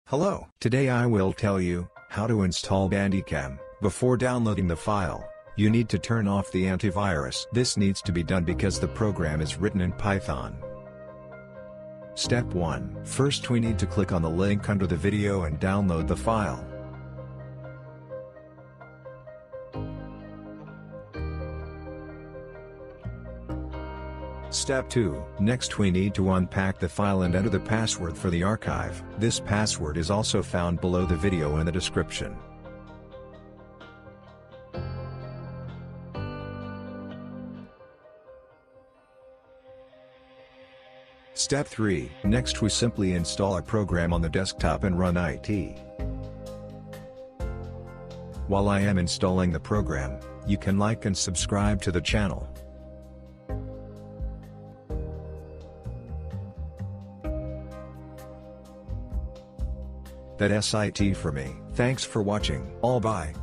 Hello. Today I will tell you how to install Bandicam. Before downloading the file, you need to turn off the antivirus. This needs to be done because the program is written in Python. Step 1. First we need to click on the link under the video and download the file. Step 2. Next we need to unpack the file and enter the password for the archive. This password is also found below the video in the description. Step 3. Next we simply install a program on the desktop and run it. While I am installing the program, you can like and subscribe to the channel. That's it for me. Thanks for watching. All bye.